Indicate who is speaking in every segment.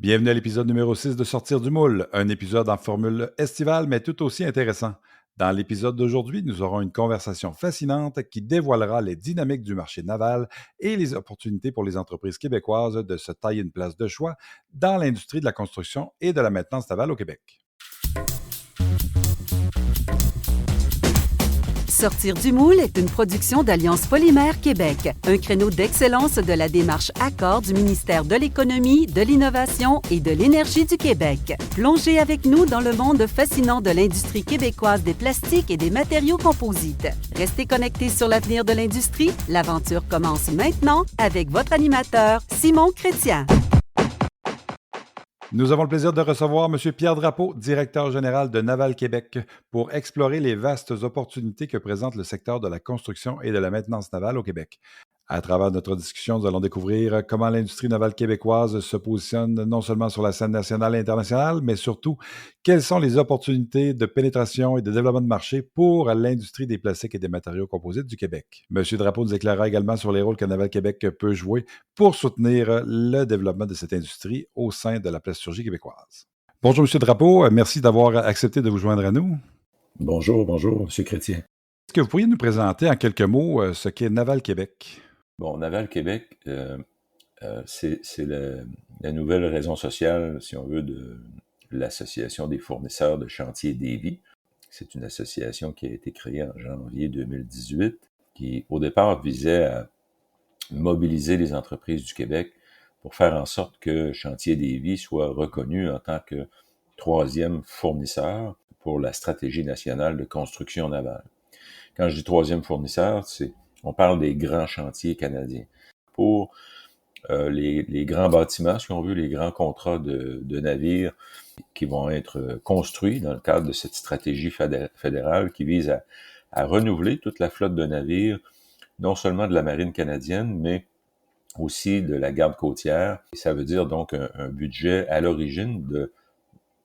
Speaker 1: Bienvenue à l'épisode numéro 6 de Sortir du moule, un épisode en formule estivale mais tout aussi intéressant. Dans l'épisode d'aujourd'hui, nous aurons une conversation fascinante qui dévoilera les dynamiques du marché naval et les opportunités pour les entreprises québécoises de se tailler une place de choix dans l'industrie de la construction et de la maintenance navale au Québec.
Speaker 2: Sortir du moule est une production d'Alliance Polymère Québec, un créneau d'excellence de la démarche Accord du ministère de l'Économie, de l'Innovation et de l'Énergie du Québec. Plongez avec nous dans le monde fascinant de l'industrie québécoise des plastiques et des matériaux composites. Restez connectés sur l'avenir de l'industrie. L'aventure commence maintenant avec votre animateur, Simon Chrétien.
Speaker 1: Nous avons le plaisir de recevoir M. Pierre Drapeau, directeur général de Naval Québec, pour explorer les vastes opportunités que présente le secteur de la construction et de la maintenance navale au Québec. À travers notre discussion, nous allons découvrir comment l'industrie navale québécoise se positionne non seulement sur la scène nationale et internationale, mais surtout quelles sont les opportunités de pénétration et de développement de marché pour l'industrie des plastiques et des matériaux composites du Québec. M. Drapeau nous éclairera également sur les rôles que Naval Québec peut jouer pour soutenir le développement de cette industrie au sein de la plasturgie québécoise. Bonjour M. Drapeau, merci d'avoir accepté de vous joindre à nous.
Speaker 3: Bonjour, M. Chrétien.
Speaker 1: Est-ce que vous pourriez nous présenter en quelques mots ce qu'est Naval Québec?
Speaker 3: Bon, Naval Québec, c'est la nouvelle raison sociale, si on veut, de l'Association des fournisseurs de chantiers Davie. C'est une association qui a été créée en janvier 2018, qui au départ visait à mobiliser les entreprises du Québec pour faire en sorte que Chantier Davie soit reconnu en tant que troisième fournisseur pour la stratégie nationale de construction navale. Quand je dis troisième fournisseur, on parle des grands chantiers canadiens. Pour les grands bâtiments, si on veut, les grands contrats de navires qui vont être construits dans le cadre de cette stratégie fédérale qui vise à renouveler toute la flotte de navires, non seulement de la marine canadienne, mais aussi de la garde côtière. Et ça veut dire donc un budget à l'origine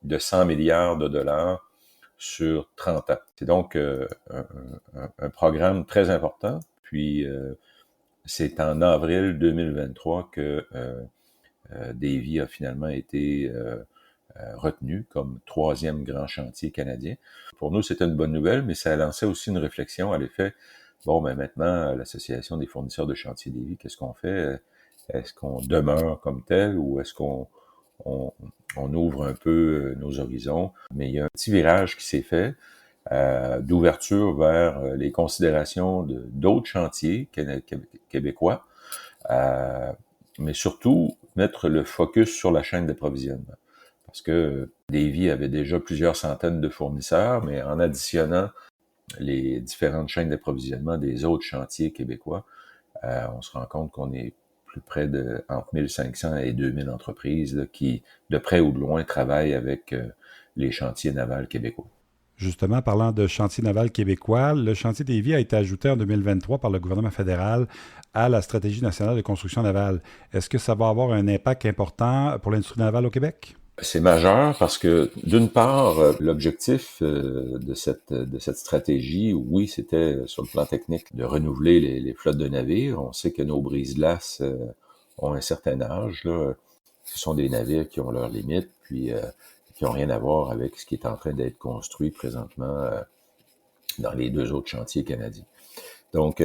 Speaker 3: de 100 milliards de dollars sur 30 ans. C'est donc un programme très important. Puis, c'est en avril 2023 que Davie a finalement été retenu comme troisième grand chantier canadien. Pour nous, c'était une bonne nouvelle, mais ça a lancé aussi une réflexion à l'effet, bon, ben maintenant, l'Association des fournisseurs de chantiers Davie, qu'est-ce qu'on fait? Est-ce qu'on demeure comme tel ou est-ce qu'on ouvre un peu nos horizons? Mais il y a un petit virage qui s'est fait d'ouverture vers les considérations d'autres chantiers québécois, mais surtout mettre le focus sur la chaîne d'approvisionnement. Parce que Davie avait déjà plusieurs centaines de fournisseurs, mais en additionnant les différentes chaînes d'approvisionnement des autres chantiers québécois, on se rend compte qu'on est plus près de entre 1500 et 2000 entreprises là, qui, de près ou de loin, travaillent avec les chantiers navals québécois.
Speaker 1: Justement, parlant de chantier naval québécois, le chantier Davie a été ajouté en 2023 par le gouvernement fédéral à la stratégie nationale de construction navale. Est-ce que ça va avoir un impact important pour l'industrie navale au Québec?
Speaker 3: C'est majeur parce que, d'une part, l'objectif de cette stratégie, oui, c'était sur le plan technique de renouveler les flottes de navires. On sait que nos brise-glaces ont un certain âge. Là. Ce sont des navires qui ont leurs limites, puis qui n'ont rien à voir avec ce qui est en train d'être construit présentement dans les deux autres chantiers canadiens. Donc,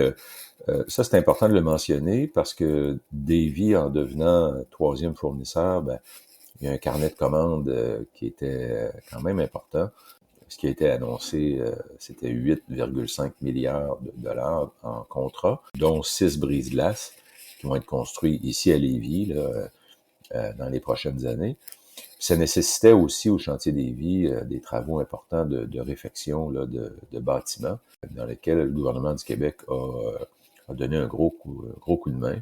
Speaker 3: ça, c'est important de le mentionner parce que Davie, en devenant troisième fournisseur, ben, il y a un carnet de commandes qui était quand même important. Ce qui a été annoncé, c'était 8,5 milliards de dollars en contrat, dont 6 brise-glaces qui vont être construits ici à Lévis là, dans les prochaines années. Ça nécessitait aussi au chantier Davie des travaux importants de réfection là, de bâtiments dans lesquels le gouvernement du Québec a donné un gros coup de main.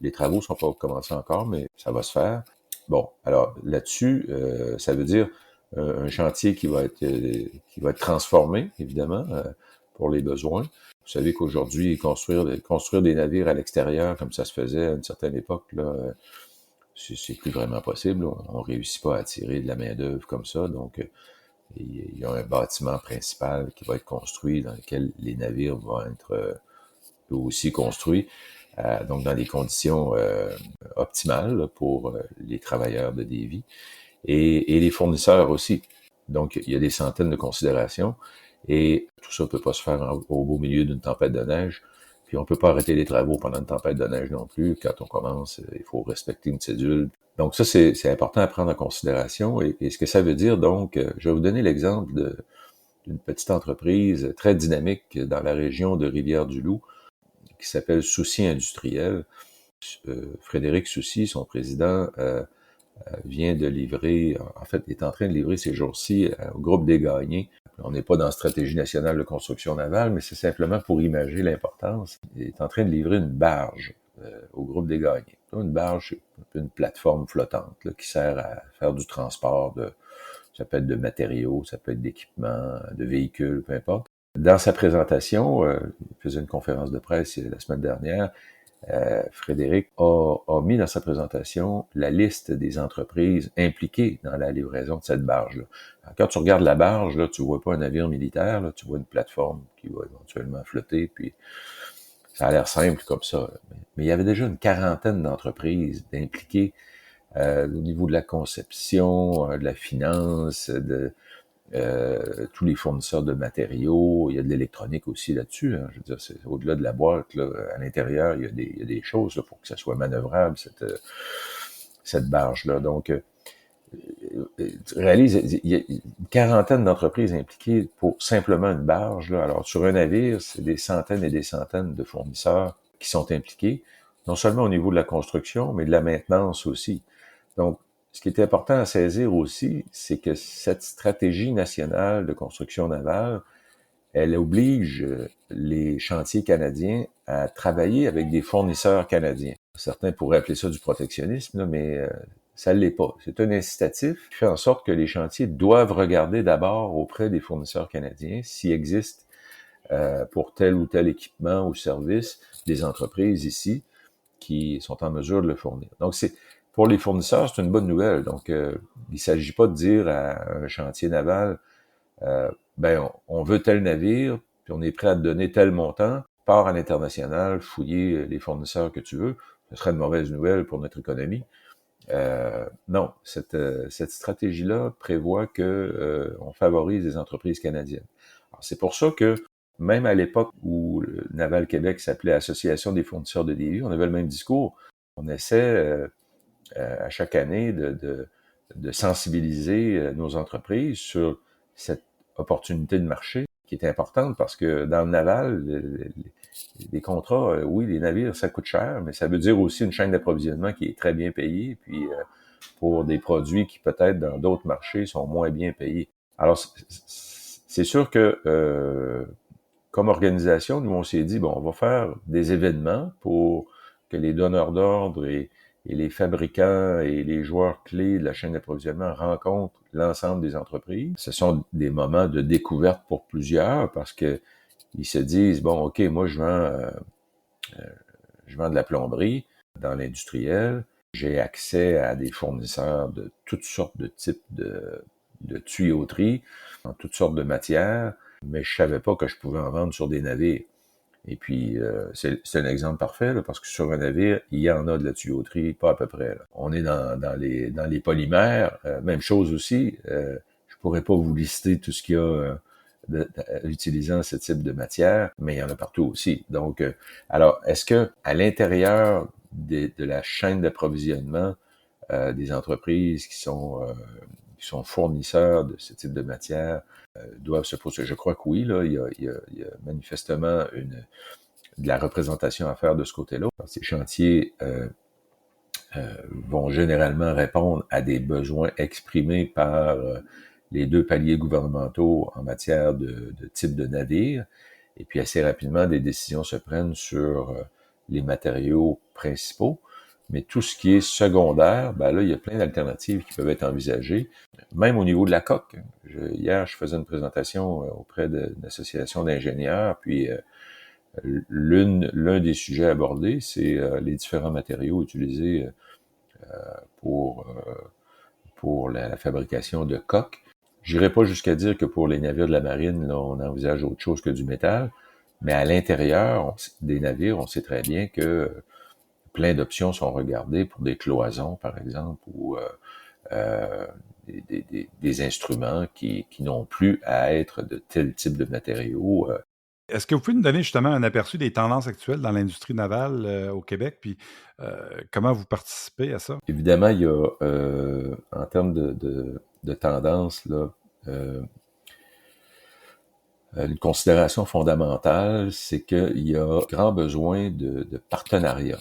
Speaker 3: Les travaux ne sont pas commencés encore, mais ça va se faire. Bon, alors là-dessus, ça veut dire un chantier qui va être transformé, évidemment, pour les besoins. Vous savez qu'aujourd'hui, construire des navires à l'extérieur, comme ça se faisait à une certaine époque, là, c'est plus vraiment possible. On réussit pas à attirer de la main-d'œuvre comme ça. Donc, il y a un bâtiment principal qui va être construit dans lequel les navires vont être eux aussi construits. donc dans des conditions optimales là, pour les travailleurs de Davie et les fournisseurs aussi. Donc, il y a des centaines de considérations et tout ça ne peut pas se faire au beau milieu d'une tempête de neige. Puis on peut pas arrêter les travaux pendant une tempête de neige non plus. Quand on commence, il faut respecter une cédule. Donc ça, c'est important à prendre en considération. Et ce que ça veut dire, donc, je vais vous donner l'exemple d'une petite entreprise très dynamique dans la région de Rivière-du-Loup qui s'appelle Soucy Industriel. Frédéric Soucy, son président, vient de livrer, en fait, est en train de livrer ces jours-ci au groupe des Gagnés. On n'est pas dans Stratégie nationale de construction navale, mais c'est simplement pour imager l'importance. Il est en train de livrer une barge au groupe des Gagnés. Une barge, c'est une plateforme flottante là, qui sert à faire du transport ça peut être de matériaux, ça peut être d'équipements, de véhicules, peu importe. Dans sa présentation, il faisait une conférence de presse la semaine dernière, Frédéric a mis dans sa présentation la liste des entreprises impliquées dans la livraison de cette barge-là. Alors, quand tu regardes la barge, là, tu vois pas un navire militaire, là, tu vois une plateforme qui va éventuellement flotter, puis ça a l'air simple comme ça. Mais il y avait déjà une quarantaine d'entreprises impliquées au niveau de la conception, de la finance, tous les fournisseurs de matériaux, il y a de l'électronique aussi là-dessus. Hein. Je veux dire, c'est au-delà de la boîte, là, à l'intérieur, il y a des choses là, pour que ça soit manœuvrable, cette barge-là. Donc, tu réalises, il y a une quarantaine d'entreprises impliquées pour simplement une barge. Là. Alors, sur un navire, c'est des centaines et des centaines de fournisseurs qui sont impliqués, non seulement au niveau de la construction, mais de la maintenance aussi. Donc, ce qui est important à saisir aussi, c'est que cette stratégie nationale de construction navale, elle oblige les chantiers canadiens à travailler avec des fournisseurs canadiens. Certains pourraient appeler ça du protectionnisme, là, mais ça ne l'est pas. C'est un incitatif qui fait en sorte que les chantiers doivent regarder d'abord auprès des fournisseurs canadiens s'il existe pour tel ou tel équipement ou service des entreprises ici qui sont en mesure de le fournir. Donc, pour les fournisseurs, c'est une bonne nouvelle. Donc, il ne s'agit pas de dire à un chantier naval, on veut tel navire, puis on est prêt à te donner tel montant, pars à l'international, fouiller les fournisseurs que tu veux. Ce serait une mauvaise nouvelle pour notre économie. Non, cette stratégie-là prévoit que on favorise les entreprises canadiennes. Alors, c'est pour ça que même à l'époque où le Naval Québec s'appelait Association des fournisseurs de Davie, on avait le même discours. On essaie à chaque année de sensibiliser nos entreprises sur cette opportunité de marché qui est importante parce que dans le naval, les contrats, oui, les navires, ça coûte cher, mais ça veut dire aussi une chaîne d'approvisionnement qui est très bien payée, puis pour des produits qui peut-être dans d'autres marchés sont moins bien payés. Alors, c'est sûr que comme organisation, nous on s'est dit, on va faire des événements pour que les donneurs d'ordre et les fabricants et les joueurs clés de la chaîne d'approvisionnement rencontrent l'ensemble des entreprises. Ce sont des moments de découverte pour plusieurs parce que ils se disent, OK, moi je vends de la plomberie dans l'industriel, j'ai accès à des fournisseurs de toutes sortes de types de tuyauterie, en toutes sortes de matières, mais je savais pas que je pouvais en vendre sur des navires. Et puis, c'est un exemple parfait, là, parce que sur un navire, il y en a de la tuyauterie, pas à peu près. Là. On est dans les polymères, même chose aussi. Je pourrais pas vous lister tout ce qu'il y a utilisant ce type de matière, mais il y en a partout aussi. Donc, alors, est-ce que à l'intérieur de la chaîne d'approvisionnement des entreprises qui sont fournisseurs de ce type de matière doivent se poser. Je crois que oui, là, il y a manifestement de la représentation à faire de ce côté-là. Ces chantiers vont généralement répondre à des besoins exprimés par les deux paliers gouvernementaux en matière de type de navire. Et puis assez rapidement, des décisions se prennent sur les matériaux principaux. Mais tout ce qui est secondaire, là, il y a plein d'alternatives qui peuvent être envisagées, même au niveau de la coque. Hier, je faisais une présentation auprès d'une association d'ingénieurs, puis l'un des sujets abordés, c'est les différents matériaux utilisés pour la fabrication de coques. J'irai pas jusqu'à dire que pour les navires de la marine, là, on envisage autre chose que du métal, mais à l'intérieur des navires, on sait très bien que plein d'options sont regardées pour des cloisons, par exemple, ou des instruments qui n'ont plus à être de tel type de matériaux.
Speaker 1: Est-ce que vous pouvez nous donner justement un aperçu des tendances actuelles dans l'industrie navale au Québec, puis comment vous participez à ça?
Speaker 3: Évidemment, il y a, en termes de tendance, là, une considération fondamentale, c'est qu'il y a grand besoin de partenariat.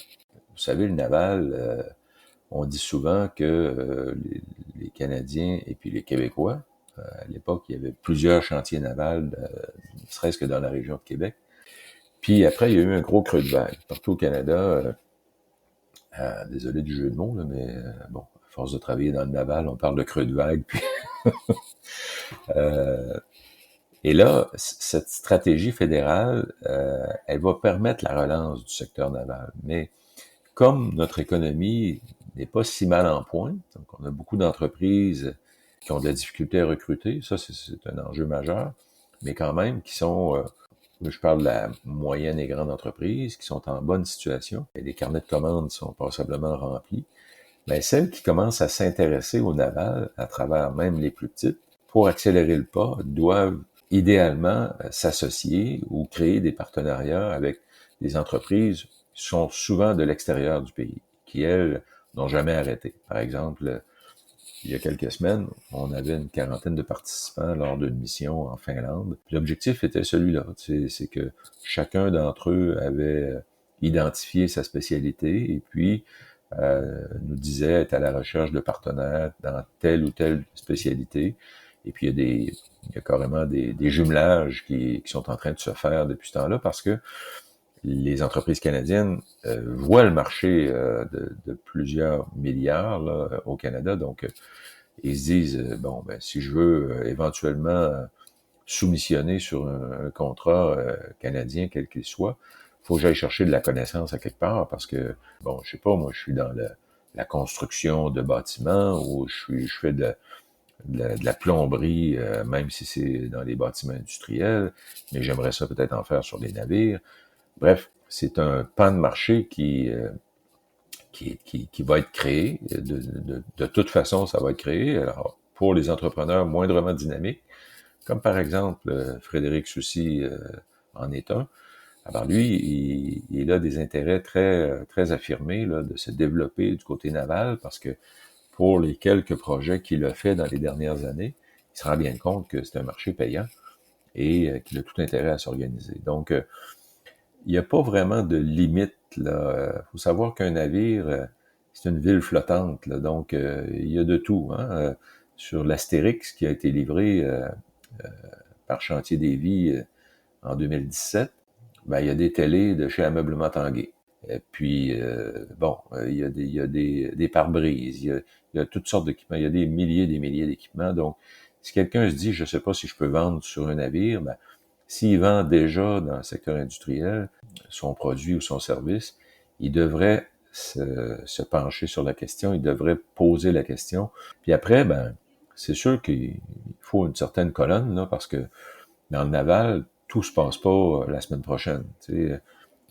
Speaker 3: Vous savez, le naval, on dit souvent que les Canadiens et puis les Québécois, à l'époque, il y avait plusieurs chantiers navals, ne serait-ce que dans la région de Québec. Puis après, il y a eu un gros creux de vague. Partout au Canada, désolé du jeu de mots, là, mais bon, à force de travailler dans le naval, on parle de creux de vague. Puis et là, cette stratégie fédérale, elle va permettre la relance du secteur naval. Mais comme notre économie n'est pas si mal en point, donc on a beaucoup d'entreprises qui ont de la difficulté à recruter, ça c'est un enjeu majeur, mais quand même qui sont, je parle de la moyenne et grande entreprise, qui sont en bonne situation, et les carnets de commandes sont passablement remplis, mais celles qui commencent à s'intéresser au naval, à travers même les plus petites, pour accélérer le pas, doivent idéalement s'associer ou créer des partenariats avec des entreprises qui sont souvent de l'extérieur du pays, qui, elles, n'ont jamais arrêté. Par exemple, il y a quelques semaines, on avait une quarantaine de participants lors d'une mission en Finlande. L'objectif était celui-là, c'est que chacun d'entre eux avait identifié sa spécialité et puis nous disait être à la recherche de partenaires dans telle ou telle spécialité. Et puis il y a carrément des jumelages qui sont en train de se faire depuis ce temps-là parce que les entreprises canadiennes voient le marché de plusieurs milliards là, au Canada, donc ils se disent bon ben si je veux éventuellement soumissionner sur un contrat canadien quel qu'il soit, faut que j'aille chercher de la connaissance à quelque part parce que bon je sais pas moi je suis dans la construction de bâtiments ou je fais de la plomberie, même si c'est dans les bâtiments industriels, mais j'aimerais ça peut-être en faire sur des navires. Bref, c'est un pan de marché qui va être créé. De toute façon, ça va être créé. Alors, pour les entrepreneurs moindrement dynamiques, comme par exemple Frédéric Soucy en est un, alors lui, il a des intérêts très affirmés là, de se développer du côté naval parce que pour les quelques projets qu'il a fait dans les dernières années, il se rend bien compte que c'est un marché payant et qu'il a tout intérêt à s'organiser. Donc, il n'y a pas vraiment de limite. Il faut savoir qu'un navire, c'est une ville flottante. Là, donc, il y a de tout. Hein. Sur l'Astérix qui a été livré par Chantier des Vies en 2017, ben, il y a des télés de chez Ameublement Tanguay. Et puis, bon, il y a des pare-brises, il y a toutes sortes d'équipements, il y a des milliers d'équipements. Donc, si quelqu'un se dit, je ne sais pas si je peux vendre sur un navire, ben, s'il vend déjà dans le secteur industriel son produit ou son service, il devrait se pencher sur la question, il devrait poser la question. Puis après, ben, c'est sûr qu'il faut une certaine colonne, là, parce que dans le naval, tout se passe pas la semaine prochaine. Tu sais,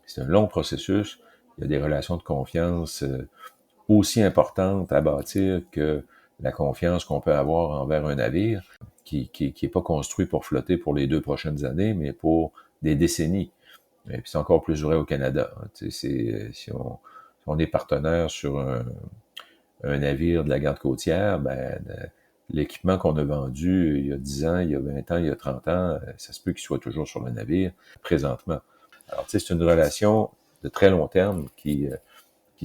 Speaker 3: c'est un long processus. Il y a des relations de confiance aussi importantes à bâtir que la confiance qu'on peut avoir envers un navire qui est pas construit pour flotter pour les 2 prochaines années, mais pour des décennies. Et puis c'est encore plus vrai au Canada. Tu sais, si on est partenaire sur un navire de la garde côtière, ben l'équipement qu'on a vendu il y a 10 ans, il y a 20 ans, il y a 30 ans, ça se peut qu'il soit toujours sur le navire présentement. Alors, tu sais, c'est une relation de très long terme qui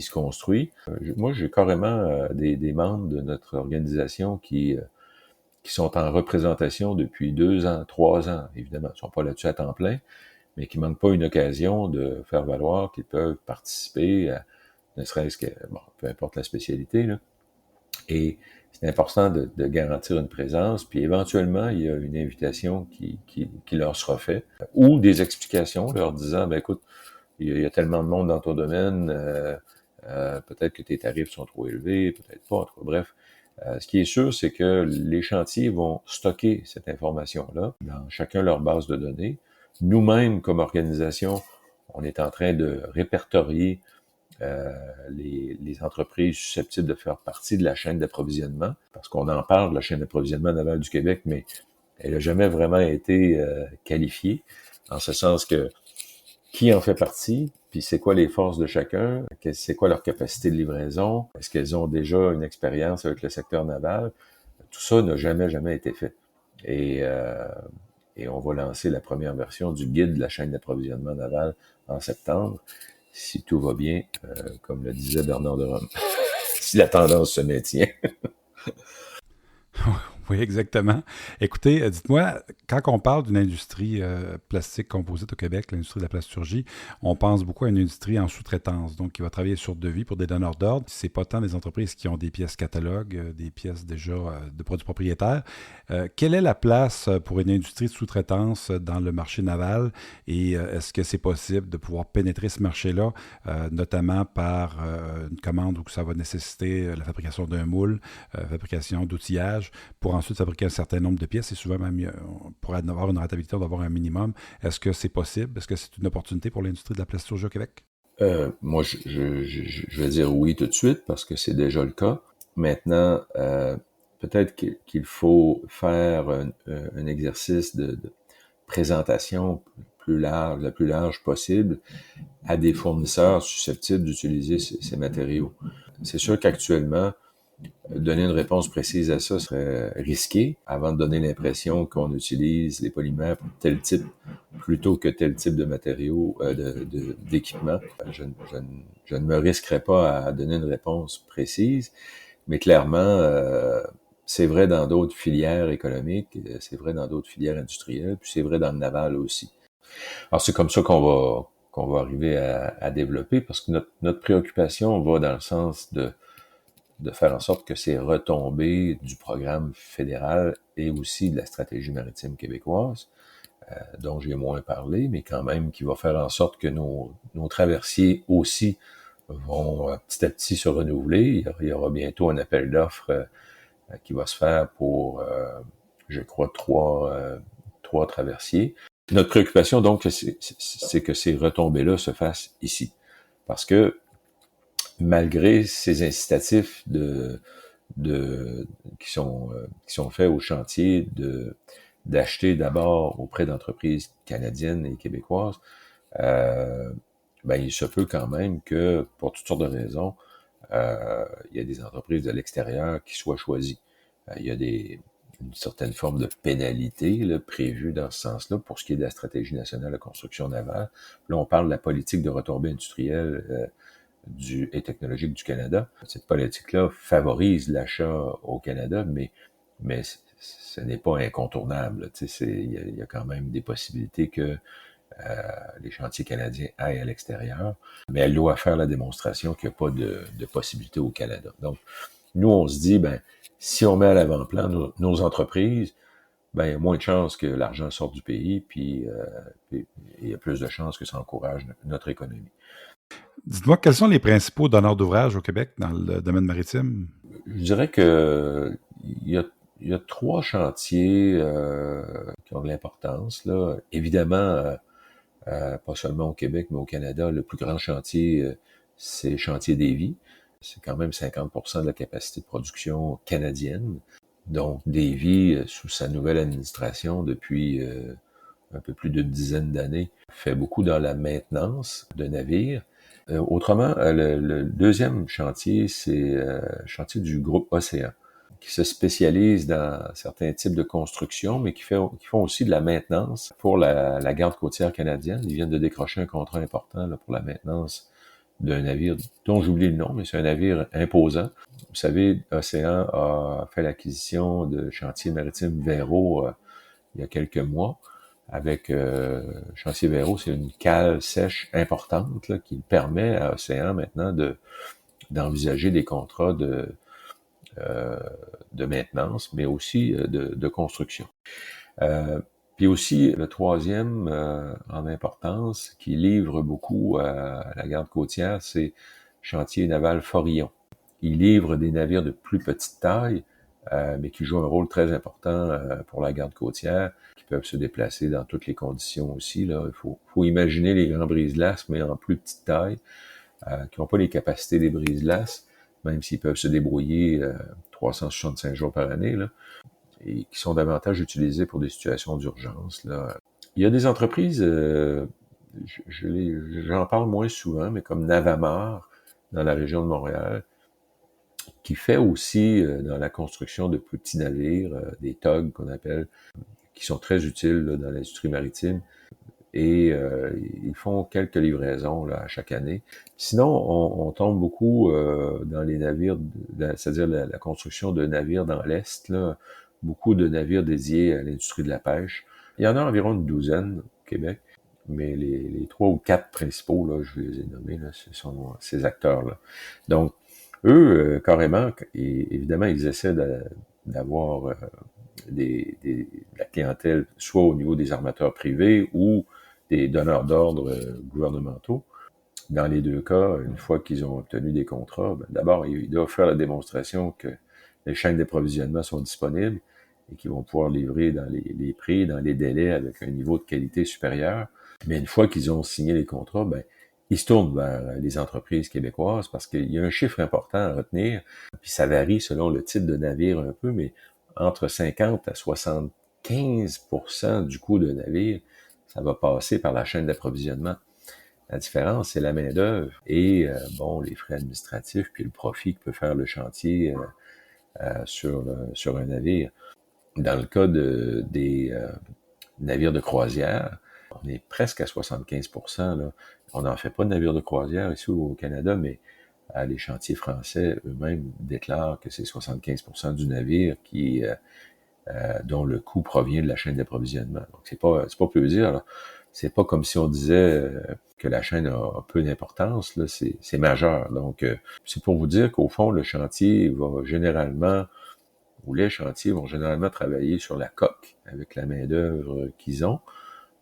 Speaker 3: se construit. Moi, j'ai carrément des membres de notre organisation qui sont en représentation depuis 2 ans, 3 ans, évidemment. Ils ne sont pas là-dessus à temps plein, mais qui ne manquent pas une occasion de faire valoir qu'ils peuvent participer à, ne serait-ce que, bon, peu importe la spécialité, là. Et c'est important de garantir une présence, puis éventuellement, il y a une invitation qui leur sera faite, ou des explications leur disant, ben écoute, il y a tellement de monde dans ton domaine, peut-être que tes tarifs sont trop élevés, peut-être pas, en tout cas, bref. Ce qui est sûr, c'est que les chantiers vont stocker cette information-là dans chacun leur base de données. Nous-mêmes, comme organisation, on est en train de répertorier les entreprises susceptibles de faire partie de la chaîne d'approvisionnement, parce qu'on en parle de la chaîne d'approvisionnement navale du Québec, mais elle n'a jamais vraiment été qualifiée, en ce sens que qui en fait partie, puis c'est quoi les forces de chacun, c'est quoi leur capacité de livraison, est-ce qu'elles ont déjà une expérience avec le secteur naval, tout ça n'a jamais été fait. Et on va lancer la première version du guide de la chaîne d'approvisionnement naval en septembre, si tout va bien, comme le disait Bernard de Rome, si la tendance se maintient.
Speaker 1: Oui, exactement. Écoutez, dites-moi, quand on parle d'une industrie plastique composite au Québec, l'industrie de la plasturgie, on pense beaucoup à une industrie en sous-traitance, donc qui va travailler sur devis pour des donneurs d'ordre. C'est pas tant des entreprises qui ont des pièces catalogues, des pièces déjà de produits propriétaires. Quelle est la place pour une industrie de sous-traitance dans le marché naval et est-ce que c'est possible de pouvoir pénétrer ce marché-là, notamment par une commande où ça va nécessiter la fabrication d'un moule, fabrication d'outillage, pour ensuite fabriquer un certain nombre de pièces et souvent même pour avoir une rentabilité, on doit avoir un minimum. Est-ce que c'est possible? Est-ce que c'est une opportunité pour l'industrie de la plasturgie au Québec?
Speaker 3: Moi, je vais dire oui tout de suite parce que c'est déjà le cas. Maintenant, peut-être qu'il faut faire un exercice de présentation le plus large possible à des fournisseurs susceptibles d'utiliser ces matériaux. C'est sûr qu'actuellement, donner une réponse précise à ça serait risqué avant de donner l'impression qu'on utilise les polymères pour tel type plutôt que tel type de matériaux, d'équipement. Je ne me risquerais pas à donner une réponse précise, mais clairement, c'est vrai dans d'autres filières économiques, c'est vrai dans d'autres filières industrielles, puis c'est vrai dans le naval aussi. Alors c'est comme ça qu'on va arriver à développer, parce que notre préoccupation va dans le sens de faire en sorte que ces retombées du programme fédéral et aussi de la stratégie maritime québécoise, dont j'ai moins parlé, mais quand même qui va faire en sorte que nos traversiers aussi vont petit à petit se renouveler. Il y aura bientôt un appel d'offres qui va se faire pour, je crois, trois traversiers. Notre préoccupation, donc, c'est que ces retombées-là se fassent ici. Parce que malgré ces incitatifs qui sont faits au chantier d'acheter d'abord auprès d'entreprises canadiennes et québécoises, il se peut quand même que, pour toutes sortes de raisons, il y a des entreprises de l'extérieur qui soient choisies. Il y a une certaine forme de pénalité là, prévue dans ce sens-là pour ce qui est de la stratégie nationale de construction navale. Là, on parle de la politique de retombée industrielle et technologique du Canada. Cette politique-là favorise l'achat au Canada, mais ce n'est pas incontournable. Il y a quand même des possibilités que les chantiers canadiens aillent à l'extérieur, mais elle doit faire la démonstration qu'il n'y a pas de possibilité au Canada. Donc, nous, on se dit, si on met à l'avant-plan nos entreprises, il y a moins de chances que l'argent sorte du pays, puis il y a plus de chances que ça encourage notre économie.
Speaker 1: Dites-moi, quels sont les principaux donneurs d'ouvrage au Québec dans le domaine maritime?
Speaker 3: Je dirais que il y a 3 chantiers qui ont de l'importance, là. Évidemment, pas seulement au Québec, mais au Canada, le plus grand chantier, c'est le chantier Davie. C'est quand même 50% de la capacité de production canadienne. Donc, Davie, sous sa nouvelle administration depuis un peu plus d'une dizaine d'années, fait beaucoup dans la maintenance de navires. Autrement, le deuxième chantier, c'est le chantier du groupe Océan, qui se spécialise dans certains types de construction, mais qui font aussi de la maintenance pour la garde côtière canadienne. Ils viennent de décrocher un contrat important là, pour la maintenance d'un navire dont j'oublie le nom, mais c'est un navire imposant. Vous savez, Océan a fait l'acquisition de Chantier maritime Véro il y a quelques mois. Avec Chantier Véro, c'est une cale sèche importante là, qui permet à Océan maintenant d'envisager des contrats de maintenance, mais aussi de construction. Puis aussi, le troisième en importance, qui livre beaucoup à la garde côtière, c'est Chantier naval Forillon. Il livre des navires de plus petite taille, mais qui jouent un rôle très important pour la garde côtière, qui peuvent se déplacer dans toutes les conditions aussi. Là. Il faut imaginer les grands brise-glaces, mais en plus petite taille. qui n'ont pas les capacités des brise-glaces, même s'ils peuvent se débrouiller 365 jours par année, là, et qui sont davantage utilisés pour des situations d'urgence, là. Il y a des entreprises, j'en parle moins souvent, mais comme Navamar, dans la région de Montréal, qui fait aussi dans la construction de plus petits navires, des tugs qu'on appelle, qui sont très utiles là, dans l'industrie maritime. Et ils font quelques livraisons là, à chaque année. Sinon, on tombe beaucoup dans les navires, c'est-à-dire la construction de navires dans l'Est, là, beaucoup de navires dédiés à l'industrie de la pêche. Il y en a environ une douzaine au Québec, mais les 3 ou 4 principaux, là, je les ai nommés, là, ce sont ces acteurs-là. Donc, eux, carrément, et évidemment, ils essaient d'avoir de la clientèle, soit au niveau des armateurs privés ou des donneurs d'ordre gouvernementaux. Dans les deux cas, une fois qu'ils ont obtenu des contrats, d'abord, ils doivent faire la démonstration que les chaînes d'approvisionnement sont disponibles et qu'ils vont pouvoir livrer dans les prix, dans les délais, avec un niveau de qualité supérieur. Mais une fois qu'ils ont signé les contrats, ils se tournent vers les entreprises québécoises parce qu'il y a un chiffre important à retenir, puis ça varie selon le type de navire un peu, mais entre 50 à 75% du coût d'un navire, ça va passer par la chaîne d'approvisionnement. La différence, c'est la main-d'œuvre et les frais administratifs, puis le profit que peut faire le chantier sur un navire. Dans le cas des navires de croisière, on est presque à 75%. Là. On n'en fait pas de navires de croisière ici au Canada, mais les chantiers français eux-mêmes déclarent que c'est 75% du navire dont le coût provient de la chaîne d'approvisionnement. Donc c'est pas peu dire. Là. C'est pas comme si on disait que la chaîne a peu d'importance. Là, c'est majeur. Donc c'est pour vous dire qu'au fond le chantier va généralement ou les chantiers vont généralement travailler sur la coque avec la main-d'œuvre qu'ils ont.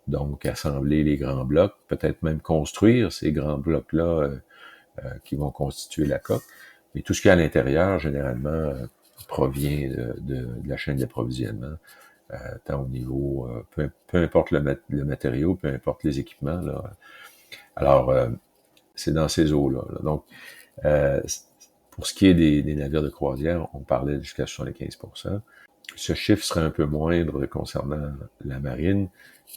Speaker 3: Donc, assembler les grands blocs, peut-être même construire ces grands blocs-là qui vont constituer la coque. Mais tout ce qui est à l'intérieur, généralement, provient de la chaîne d'approvisionnement, tant au niveau, peu importe le matériau, peu importe les équipements. Là. Alors, c'est dans ces eaux-là. Là. Donc, pour ce qui est des navires de croisière, on parlait jusqu'à 75%. Ce chiffre serait un peu moindre concernant la marine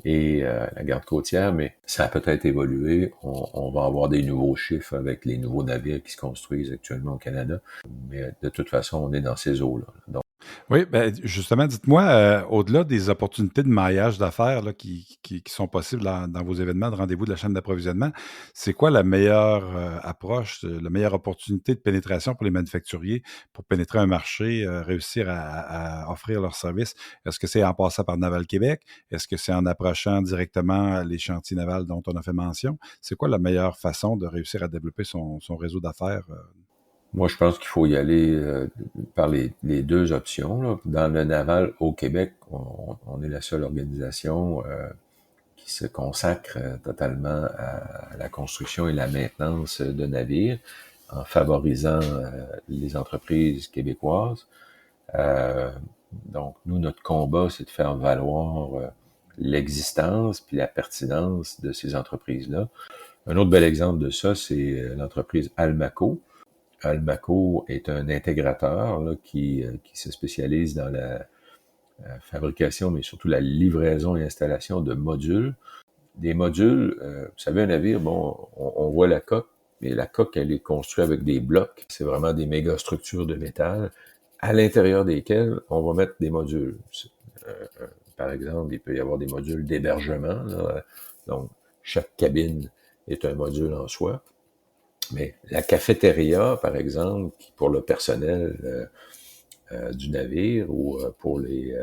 Speaker 3: et la garde côtière, mais ça a peut-être évolué. On va avoir des nouveaux chiffres avec les nouveaux navires qui se construisent actuellement au Canada, mais de toute façon, on est dans ces eaux-là. Donc,
Speaker 1: oui, justement, dites-moi, au-delà des opportunités de maillage d'affaires là, qui sont possibles dans vos événements de rendez-vous de la chaîne d'approvisionnement, c'est quoi la meilleure approche, la meilleure opportunité de pénétration pour les manufacturiers pour pénétrer un marché, réussir à offrir leurs services? Est-ce que c'est en passant par Naval Québec? Est-ce que c'est en approchant directement les chantiers navals dont on a fait mention? C'est quoi la meilleure façon de réussir à développer son réseau d'affaires?
Speaker 3: Moi, je pense qu'il faut y aller par les deux options. Là. Dans le naval au Québec, on est la seule organisation qui se consacre totalement à la construction et la maintenance de navires en favorisant les entreprises québécoises. Donc, nous, notre combat, c'est de faire valoir l'existence puis la pertinence de ces entreprises-là. Un autre bel exemple de ça, c'est l'entreprise Almaco. Almaco est un intégrateur là, qui se spécialise dans la fabrication, mais surtout la livraison et installation de modules. Des modules, vous savez, un navire, on voit la coque, mais la coque, elle est construite avec des blocs. C'est vraiment des méga structures de métal à l'intérieur desquelles on va mettre des modules. Par exemple, il peut y avoir des modules d'hébergement. Là. Donc, chaque cabine est un module en soi. Mais la cafétéria, par exemple, qui pour le personnel du navire ou pour les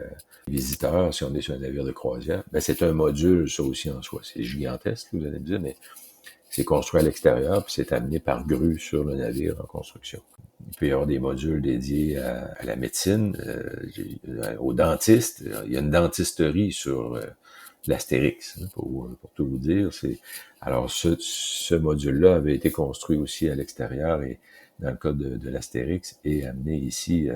Speaker 3: visiteurs, si on est sur un navire de croisière, c'est un module, ça aussi en soi. C'est gigantesque, vous allez me dire, mais c'est construit à l'extérieur, puis c'est amené par grue sur le navire en construction. Il peut y avoir des modules dédiés à la médecine, aux dentistes. Il y a une dentisterie sur l'Astérix, hein, pour tout vous dire. Alors, ce module-là avait été construit aussi à l'extérieur et dans le cas de l'Astérix et amené ici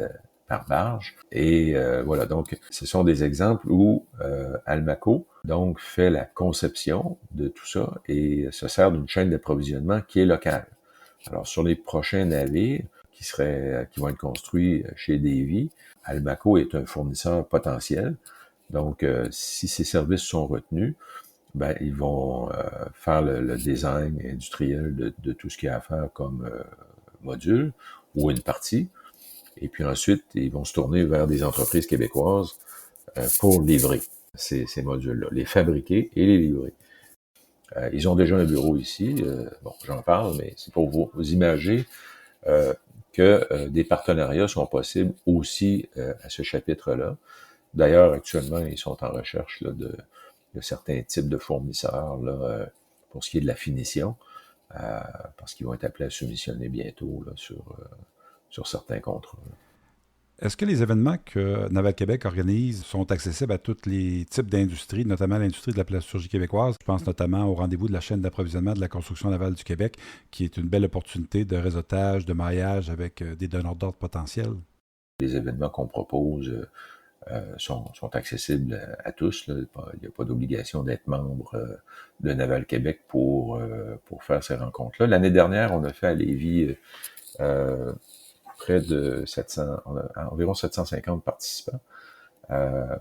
Speaker 3: par barge. Et voilà, donc ce sont des exemples où Almaco donc fait la conception de tout ça et se sert d'une chaîne d'approvisionnement qui est locale. Alors, sur les prochains navires qui vont être construits chez Davy, Almaco est un fournisseur potentiel. Donc, si ces services sont retenus, ben ils vont faire le design industriel de tout ce qu'il y a à faire comme module ou une partie. Et puis ensuite, ils vont se tourner vers des entreprises québécoises pour livrer ces modules-là, les fabriquer et les livrer. Ils ont déjà un bureau ici. Bon, j'en parle, mais c'est pour vous imager que des partenariats sont possibles aussi à ce chapitre-là. D'ailleurs, actuellement, ils sont en recherche là, de certains types de fournisseurs là, pour ce qui est de la finition, parce qu'ils vont être appelés à soumissionner bientôt là, sur certains contrats.
Speaker 1: Est-ce que les événements que Naval Québec organise sont accessibles à tous les types d'industries, notamment l'industrie de la plasturgie québécoise? Je pense notamment au rendez-vous de la chaîne d'approvisionnement de la construction navale du Québec, qui est une belle opportunité de réseautage, de maillage avec des donneurs d'ordre potentiels.
Speaker 3: Les événements qu'on propose sont accessibles à tous. Là. Il n'y a pas d'obligation d'être membre de Naval Québec pour faire ces rencontres-là. L'année dernière, on a fait à Lévis près de environ 750 participants. Il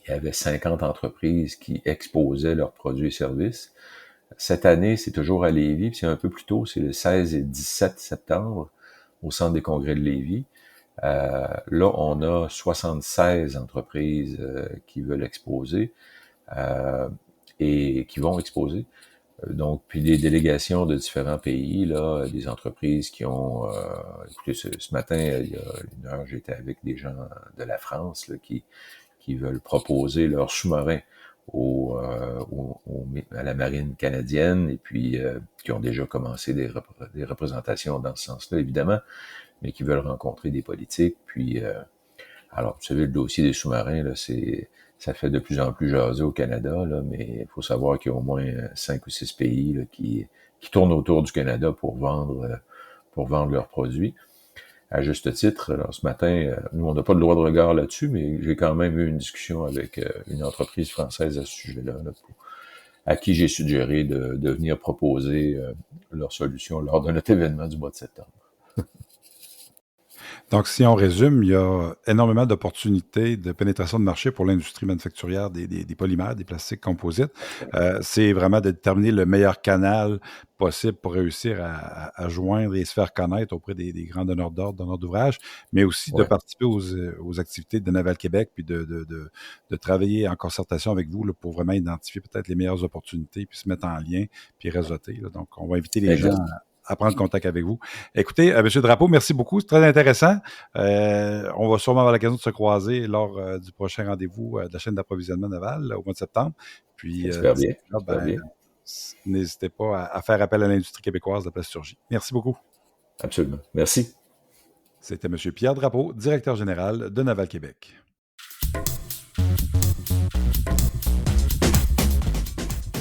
Speaker 3: y avait 50 entreprises qui exposaient leurs produits et services. Cette année, c'est toujours à Lévis, puis c'est un peu plus tôt, c'est le 16 et 17 septembre au Centre des congrès de Lévis. Là, on a 76 entreprises qui veulent exposer et qui vont exposer. Donc, puis des délégations de différents pays, là, des entreprises qui ont... écoutez, ce matin, il y a une heure, j'étais avec des gens de la France là, qui veulent proposer leurs sous-marins à la marine canadienne et puis qui ont déjà commencé des représentations dans ce sens-là, évidemment, mais qui veulent rencontrer des politiques. Puis, alors, vous savez, le dossier des sous-marins, là, ça fait de plus en plus jaser au Canada, là, mais il faut savoir qu'il y a au moins 5 ou 6 pays là, qui tournent autour du Canada pour vendre leurs produits. À juste titre, alors, ce matin, nous, on n'a pas le droit de regard là-dessus, mais j'ai quand même eu une discussion avec une entreprise française à ce sujet-là, là, à qui j'ai suggéré de venir proposer leur solution lors de notre événement du mois de septembre.
Speaker 1: Donc, si on résume, il y a énormément d'opportunités de pénétration de marché pour l'industrie manufacturière des polymères, des plastiques composites. C'est vraiment de déterminer le meilleur canal possible pour réussir à joindre et se faire connaître auprès des grands donneurs d'ordre, donneurs d'ouvrage, mais aussi de participer aux activités de Naval Québec, puis de travailler en concertation avec vous là, pour vraiment identifier peut-être les meilleures opportunités, puis se mettre en lien, puis réseauter. Là. Donc, on va inviter les gens à prendre contact avec vous. Écoutez, M. Drapeau, merci beaucoup. C'est très intéressant. On va sûrement avoir l'occasion de se croiser lors du prochain rendez-vous de la chaîne d'approvisionnement naval au mois de septembre. Puis,
Speaker 3: bien.
Speaker 1: N'hésitez pas à faire appel à l'industrie québécoise de la plasturgie. Merci beaucoup.
Speaker 3: Absolument. Merci.
Speaker 1: C'était M. Pierre Drapeau, directeur général de Naval Québec.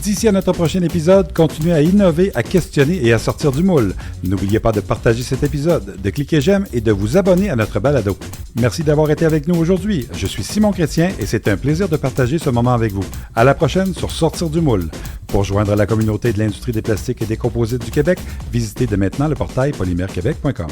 Speaker 1: D'ici à notre prochain épisode, continuez à innover, à questionner et à sortir du moule. N'oubliez pas de partager cet épisode, de cliquer j'aime et de vous abonner à notre balado. Merci d'avoir été avec nous aujourd'hui. Je suis Simon Chrétien et c'est un plaisir de partager ce moment avec vous. À la prochaine sur Sortir du moule. Pour joindre la communauté de l'industrie des plastiques et des composites du Québec, visitez dès maintenant le portail polymerequebec.com.